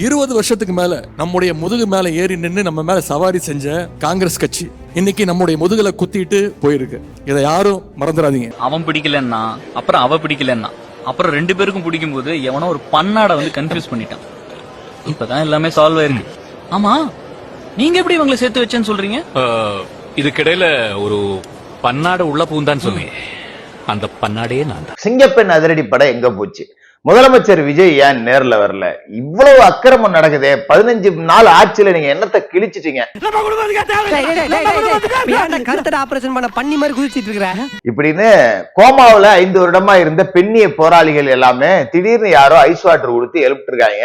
20 வருஷத்துக்கு மேல நம்முடைய முதுகு மேல ஏறி நின்று நம்ம மேல சவாரி செஞ்ச காங்கிரஸ் கட்சி இன்னைக்கு நம்முடைய முதுகுல குத்திட்டு போயிருக்கு. இதை யாரும் மறந்துடாதீங்க. அவன் பிடிக்கலன்னா அப்புறம் அவ பிடிக்கலன்னா அப்புறம் 2 பேருக்கும் பிடிக்கும் போது எவனோ ஒரு பன்னாட வந்து கன்ஃபியூஸ் பண்ணிட்டான். இப்பதான் எல்லாமே சால்வ் ஆயிருக்கு. ஆமா, நீங்க எப்படி இவங்களை சேர்த்து வச்சேன்னு சொல்றீங்க? இதுக்கிடையில ஒரு பன்னாட உள்ள பூந்தான்னு சொன்னீங்க. அந்த பன்னாடே நான் தான். சிங்கப்பெண் அதிரடி படம் எங்க போச்சு? முதலமைச்சர் விஜய் ஏன் நேர்ல வரல? இவ்வளவு அக்கிரமம் நடக்குதே. 15 நாள் ஆட்சியில நீங்க என்னத்தை கிழிச்சிட்டீங்க? இப்படின்னு கோமாவுல 5 வருடமா இருந்த பெண்ணிய போராளிகள் எல்லாமே திடீர்னு யாரோ ஐஸ் வாட்டர் கொடுத்து எழுப்பிட்டு இருக்காங்க.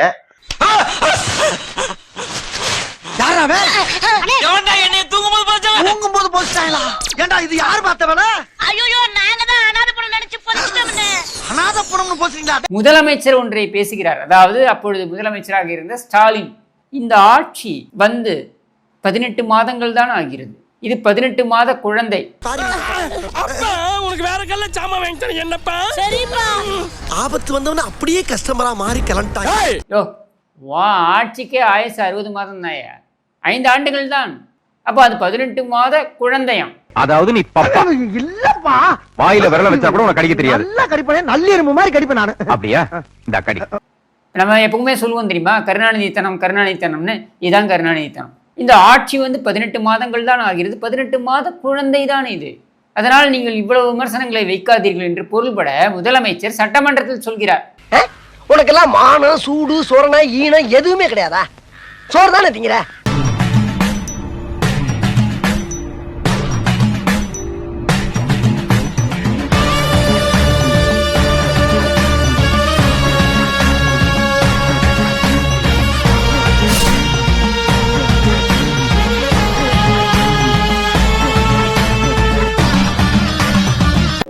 முதலமைச்சர் ஒன்றை பேசுகிறார். அதாவது அப்பொழுது முதலமைச்சராக இருந்த ஸ்டாலின், இந்த ஆட்சி வந்து 18 மாதங்கள் தான் ஆகிறது, இது 18 மாத குழந்தை. உனக்கு வேற கல்ல சாமா வாங்கிட்டேன் என்னப்பா? சரிப்பா. ஆபத்து வந்தவன அப்படியே கஸ்டமரா மாறி கிளம்பிட்டாங்க. யோ, வா ஆட்சிக்கே ஆயுசு 60 மாதம் தாயா, 5 ஆண்டுகள் தான். அப்ப அது 18 மாத குழந்தையம். அதாவது நீ பப்பா இல்லப்பா, வாயில விரல வச்சா கூட உனக்கு கடிக்க தெரியாது. நல்லா கடிப்பேனே, நல்லியரும்பு மாதிரி கடிப்பேன் நானு. அப்படியா? இந்த கடி. நம்ம எப்பவுமே சொல்லுவோம் தெரியுமா, கருணாநிதித்தனம் கருணாநிதித்தனம்னு. இதான் கருணாநிதித்தனம். இந்த ஆட்சி வந்து 18 மாதங்கள் தான் ஆகிறது, 18 மாத குழந்தை தான் இது. அதனால் நீங்கள் இவ்வளவு விமர்சனங்களை வைக்காதீர்கள் என்று பொருள்பட முதலமைச்சர் சட்டமன்றத்தில் சொல்கிறார். உனக்கெல்லாம் மானம் சூடு சோரணை ஈனம் எதுவுமே கிடையாதா? சோறு தானே திங்கிற?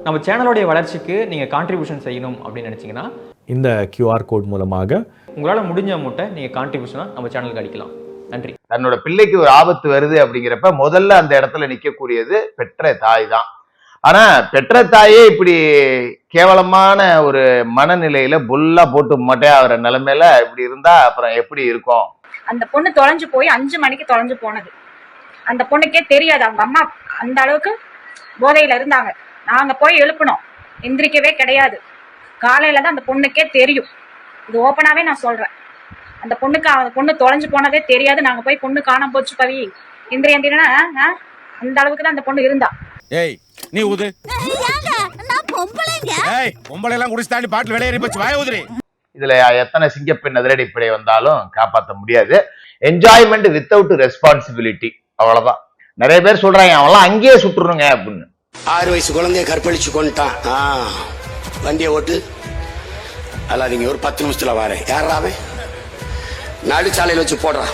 நம்ம சேனலோடைய வளர்ச்சிக்கு நீங்கள் கான்ட்ரிபியூஷன் செய்யணும் அப்படின்னு நினச்சிங்கன்னா இந்த QR கோட் மூலமாக உங்களால் முடிஞ்ச அமௌண்ட்டை நீங்கள் கான்ட்ரிபியூஷனாக நம்ம சேனலுக்கு அடிக்கலாம். நன்றி. தன்னோட பிள்ளைக்கு ஒரு ஆபத்து வருது அப்படிங்கிறப்ப முதல்ல அந்த இடத்துல நிற்கக்கூடியது பெற்ற தாய் தான். ஆனா பெற்ற தாயே இப்படி கேவலமான ஒரு மனநிலையில புல்லா போட்டு மொட்டையாகிற நிலைமையில இப்படி இருந்தா அப்புறம் எப்படி இருக்கும்? அந்த பொண்ணு தொலைஞ்சு போய் 5 மணிக்கு தொலைஞ்சு போனது. அந்த பொண்ணுக்கே தெரியாது, அவங்க அம்மா அந்த அளவுக்கு போதையில இருந்தாங்க. நாங்க போய் எழுப்பணும், எந்திரிக்கவே கிடையாது. காலையில தான் அந்த பொண்ணுக்கே தெரியும். இது ஓப்பனாவே நான் சொல்றேன். அந்த பொண்ணு தொலைஞ்சு போனதே தெரியாது. நாங்க போய் பொண்ணு காணாம போச்சு பவி எந்திரினா அந்த அளவுக்கு தான் அந்த பொண்ணு இருந்தா. ஏய் நீ ஊது. நான் பொம்பளைங்க. ஏய் பொம்பளை எல்லாம் குடிச்சு தாண்டி பாட்டில் வெளியேறி போச்சு, வாய ஊதுறே. இதுல எத்தனை சிங்கப்பெண் அதிரடி படை வந்தாலும் காப்பாற்ற முடியாது. என்ஜாய்மெண்ட் வித்தவுட் ரெஸ்பான்சிபிலிட்டி, அவ்வளவுதான். நிறைய பேர் சொல்றாங்க அவெல்லாம் அங்கேயே சுட்டுருங்க அப்படின்னு. 6 வயசு குழந்தைய கற்பழிச்சு கொண்டுட்டான். வண்டியை ஓட்டு அல்லாதீங்க, ஒரு 10 நிமிஷத்துல வரேன். யாராவே நடுச்சாலையில் வச்சு போடுறான்.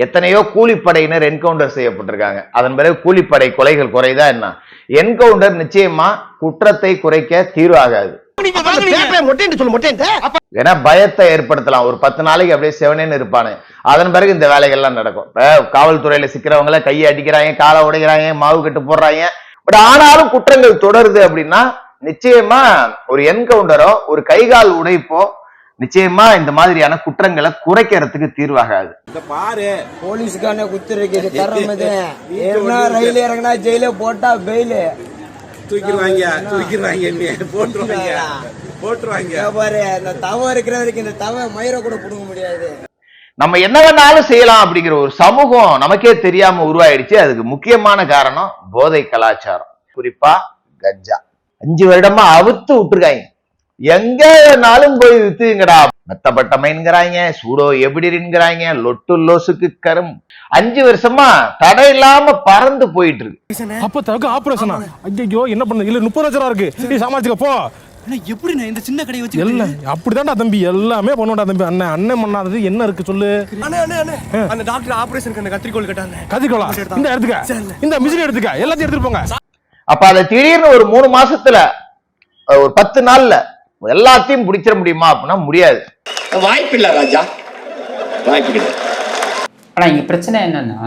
எத்தனையோ கூலிப்படையினர் என்கவுண்டர் செய்யப்பட்டிருக்காங்க. அதன் பிறகு கூலிப்படை கொலைகள் குறைதா என்ன? என்கவுண்டர் நிச்சயமா குற்றத்தை குறைக்க தீர்வு ஆகாது. ஏன்னா பயத்தை ஏற்படுத்தலாம். ஒரு 10 நாளைக்கு அப்படியே செவனேன்னு இருப்பானு, அதன் பிறகு இந்த வேலைகள்லாம் நடக்கும். காவல்துறையில சிக்கிறவங்கள கையை அடிக்கிறாங்க, காலை உடைக்கிறாங்க, மாவு கட்டு போடுறாங்க. பட் ஆனாலும் குற்றங்கள் தொடருது அப்படின்னா நிச்சயமா ஒரு என்கவுண்டரோ ஒரு கைகால் உடைப்போ நிச்சயமா இந்த மாதிரியான குற்றங்களை குறைக்கிறதுக்கு தீர்வாகாது. பாரு போலீஸ்கான குத்துறது ரயில் இறங்கினா ஜெயில போட்டா பெயிலு போட்டுருவாங்க பாரு. இந்த தவம் இருக்கிறவருக்கு இந்த தவ மயிரை கூட புடுங்க முடியாது. நம்ம என்ன வேணாலும் செய்யலாம் அப்படிங்கிற ஒரு சமூகம் நமக்கே தெரியாம உருவாயிடுச்சு. அதுக்கு முக்கியமான காரணம் போதை கலாச்சாரம், குறிப்பா கஞ்சா. 5 வருடமா அவுத்து விட்டுருக்காங்க. எங்க வேணாலும் போய் வித்துங்கடா. மெத்தப்பட்டமைங்கிறாங்க, சூடோ எபிடிங்கிறாங்க, லொட்டு லோசுக்கு கரும். 5 வருஷமா தடை இல்லாம பறந்து போயிட்டு இருக்கு. அப்ப தனக்கு ஆபரேஷனா? ஐயோ என்ன பண்ண? இல்ல 30 லட்சம் இருக்கு, நீ சமாளிச்சுக்க போ. எப்படி நான் இந்த சின்ன கடையை வச்சு எல்லாம் அப்படிதான்டா தம்பி, எல்லாமே பண்ணுடா தம்பி. அண்ணன் பண்ணாதது என்ன இருக்கு சொல்லு. அந்த டாக்டர் ஆபரேஷனுக்கு அந்த கத்திரிக்கோல் கேட்டாங்க. கத்திரிக்கோலா? இந்த எடுத்துக்க, இந்த மிஷின் எடுத்துக்க, எல்லாத்தையும் எடுத்துட்டு போங்க. அப்ப அதை திடீர்னு ஒரு 3 மாசத்துல ஒரு 10 நாள்ல எல்லாத்தையும் பிடிச்சிட முடியுமா அப்படின்னா முடியாது. வாய்ப்பு இல்ல ராஜா, வாய்ப்பு இல்லை. ஆனா இங்க பிரச்சனை என்னன்னா,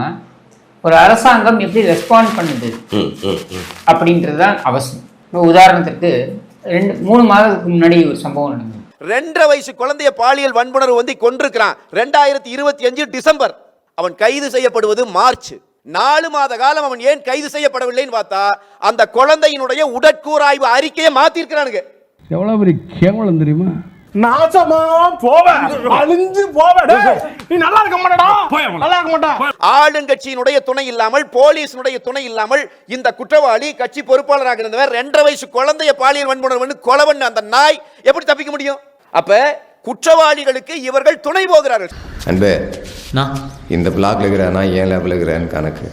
ஒரு அரசாங்கம் எப்படி ரெஸ்பாண்ட் பண்ணுது அப்படின்றதுதான் அவசியம். உதாரணத்துக்கு 2-3 மாதத்துக்கு முன்னாடி ஒரு சம்பவம் நடந்தது. 2.5 வயசு குழந்தைய பாலியல் வன்புணர்வு வந்து கொண்டிருக்கிறான். 2025 டிசம்பர். அவன் கைது செய்யப்படுவது மார்ச். 4 மாத காலம் அவன் ஏன் கைது செய்யப்படவில்லைன்னு பார்த்தா அந்த குழந்தையினுடைய உடற்கூறாய்வு அறிக்கையை மாத்திருக்கிறானுங்க. எவ்வளவு பெரிய கேவலம் தெரியுமா? நாசமா போவேன், அழிஞ்சு போவேன். நீ நல்லா இருக்க மாட்டடா, நல்லா இருக்க மாட்டா. ஆளுங்கட்சியினுடைய துணை இல்லாமல், போலீஸினுடைய துணை இல்லாமல் இந்த குற்றவாளி கட்சி பொறுப்பாளராக இருந்தவர் 2.5 வயசு குழந்தைய பாலியல் வன்புணர்வு கொலை பண்ண அந்த நாய் எப்படி தப்பிக்க முடியும்? அப்ப குற்றவாளிகளுக்கு இவர்கள் துணை போகிறார்கள். அன்பே, இந்த பிளாக்ல இருக்கிறானா ஏன் லேபில் இருக்கிறான்னு கணக்கு.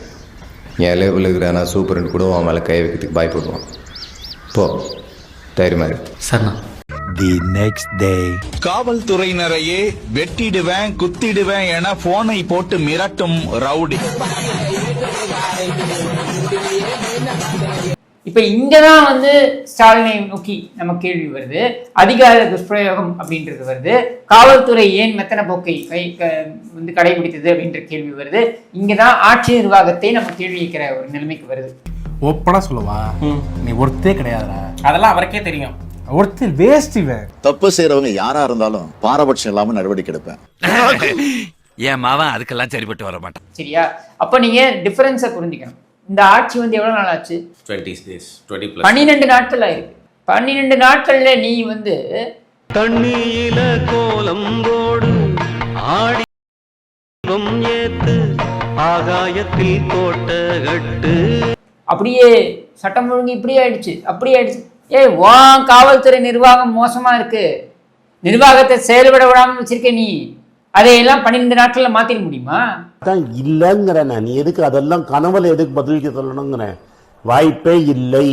ஏன் லேபில் இருக்கிறானா சூப்பர்னு கூட அவன் மேலே கை வைக்கிறதுக்கு பயப்படுவான். போ, தைரியமா இருக்கு. சரிண்ணா. The next day. காவல்துறையினரையே வெட்டிடுவேன் குத்திடுவேன் என போனை போட்டு மிரட்டும் ரவுடி. இப்ப இங்கதான் வந்து ஸ்டாலினை நோக்கி நம்ம கேள்வி வருது. அதிகார துஷ்பிரயோகம் அப்படின்றது வருது. காவல்துறை ஏன் மெத்தன போக்கை வந்து கடைபிடித்தது அப்படின்ற கேள்வி வருது. இங்கதான் ஆட்சி நிர்வாகத்தை நம்ம கேள்வி கேட்கிற ஒரு நிலைமைக்கு வருது. ஒப்பனா சொல்லுவா, நீ ஒருத்தே கிடையாதுடா, அதெல்லாம் அவருக்கே தெரியும். ஒருத்தர் வேஸ்ட். தப்பு செய்யறவங்க யாரா இருந்தாலும் பாரபட்சம் இல்லாம நடவடிக்கை எடுப்பேன். என் மாவன் அதுக்கெல்லாம் சரிப்பட்டு வர மாட்டான். சரியா? அப்ப நீங்க டிஃபரன்ஸை புரிஞ்சுக்கணும். இந்த ஆட்சி வந்து எவ்வளவு நாள் ஆச்சு? 12 நாட்கள் ஆயிருக்கு. 12 நாட்கள்ல நீ வந்து தண்ணியில கோலம் போடு ஆடி ஏத்து ஆகாயத்தில் கோட்டை கட்டு. அப்படியே சட்டம் ஒழுங்கு இப்படி ஆயிடுச்சு, அப்படி ஆயிடுச்சு. காவல்துறை நிர்வாகம் மோசமா இருக்கு, நிர்வாகத்தை செயல்பட விடாம வச்சிருக்க நீ, அதையெல்லாம் 12 நாட்கள்ல மாத்திர முடியுமா? இல்லங்கிற நீ எதுக்கு அதெல்லாம் கனவுல எதுக்கு பதிலளிக்க சொல்லணுங்கிற வாய்ப்பே இல்லை,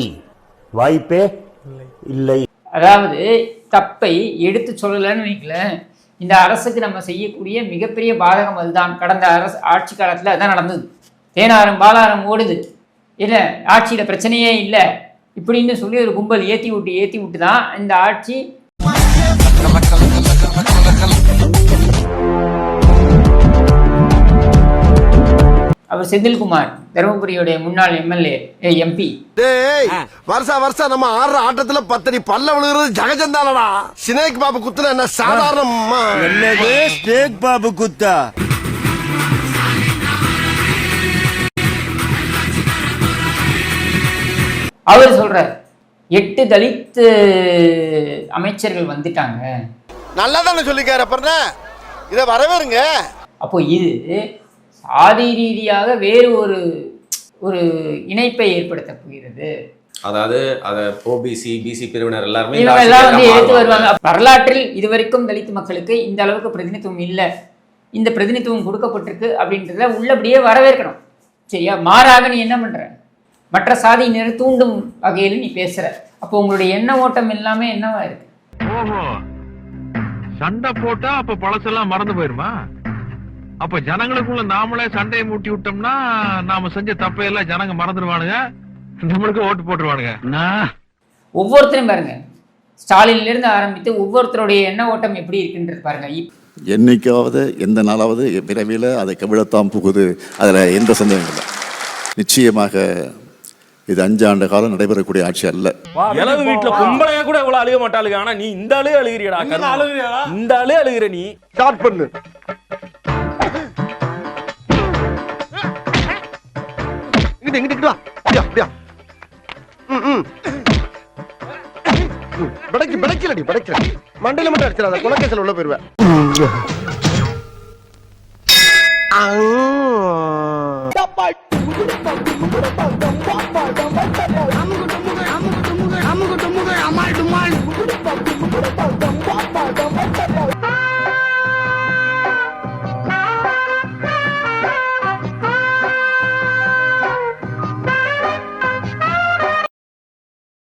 வாய்ப்பே இல்லை. அதாவது தப்பை எடுத்து சொல்லலன்னு வைக்கல, இந்த அரசுக்கு நம்ம செய்யக்கூடிய மிகப்பெரிய பாதகம் அதுதான். கடந்த அரசு ஆட்சி காலத்துல அதான் நடந்தது. தேனாரம் பாலாரம் ஓடுது, இல்ல ஆட்சியில பிரச்சனையே இல்லை இப்படின்னு சொல்லி ஒரு கும்பல் ஏத்தி விட்டு தான் இந்த ஆட்சி. அவர் செந்தில்குமார், தருமபுரியுடைய முன்னாள் எம்எல்ஏ எம்பி. வருஷம் நம்ம ஆடுற ஆட்டத்துல 10 அடி பல்ல விழுகிறது ஜகஜந்தானடா. ஸ்னேக் பாபு குத்துனா என்ன சாதாரணமா? என்னது ஸ்னேக் பாபு குத்தா? அவர் சொல்றார் 8 தலித் அமைச்சர்கள் வந்துட்டாங்க. நல்லா தானே சொல்லிக்காரு, அப்புறம் இதை வரவேறுங்க. அப்போ இது சாதி ரீதியாக வேறு ஒரு இணைப்பை ஏற்படுத்த போகிறது. அதாவது ஓபிசி பிசி பிரிவினர் எல்லாரும் வந்து எடுத்து வருவாங்க. வரலாற்றில் இதுவரைக்கும் தலித் மக்களுக்கு இந்த அளவுக்கு பிரதிநிதித்துவம் இல்லை, இந்த பிரதிநிதித்துவம் கொடுக்கப்பட்டிருக்கு அப்படின்றத உள்ளபடியே வரவேற்கணும். சரியா? மாறாக நீ என்ன பண்ற? மற்ற சாதியினர் தூண்டும் வகையில் நீ பேசுற. அப்போ உங்களுடைய எண்ண ஓட்டம் எல்லாமே என்னவா இருக்கு? சண்டை போட்டா அப்ப பழசெல்லாம் மறந்து போயிருமா? அப்ப ஜனங்களுக்குள்ள நாமளே சண்டையை மூட்டி விட்டோம்னா நாம செஞ்ச தப்பையெல்லாம் ஜனங்க மறந்துடுவானுங்க, நம்மளுக்கு ஓட்டு போட்டுருவானுங்க. ஒவ்வொருத்தரும் பாருங்க, ஸ்டாலின்ல இருந்து ஆரம்பித்து ஒவ்வொருத்தருடைய எண்ண ஓட்டம் எப்படி இருக்குன்றது பாருங்க. என்னைக்காவது எந்த நாளாவது விரைவில் அதை கவிழத்தான் புகுது, அதுல எந்த சந்தேகம் இல்லை. நிச்சயமாக இது 5 ஆண்டு காலம் நடைபெறக்கூடிய ஆட்சி அல்ல. இளவு வீட்டுல பொம்பளையா கூட இவ்வளவு அழுக மாட்டாளுங்க, ஆனா நீ இந்த ஆளே அழுகிறியடா. இந்த ஆளே அழுகிற நீ. ஸ்டார்ட் பண்ணு. இங்கிட்டு வா. அப்படியா? படைக்கலடி மண்டையில மட்டும் அடிச்சிடாத, கொலைகேஸ்ல உள்ள போயிருவேன்.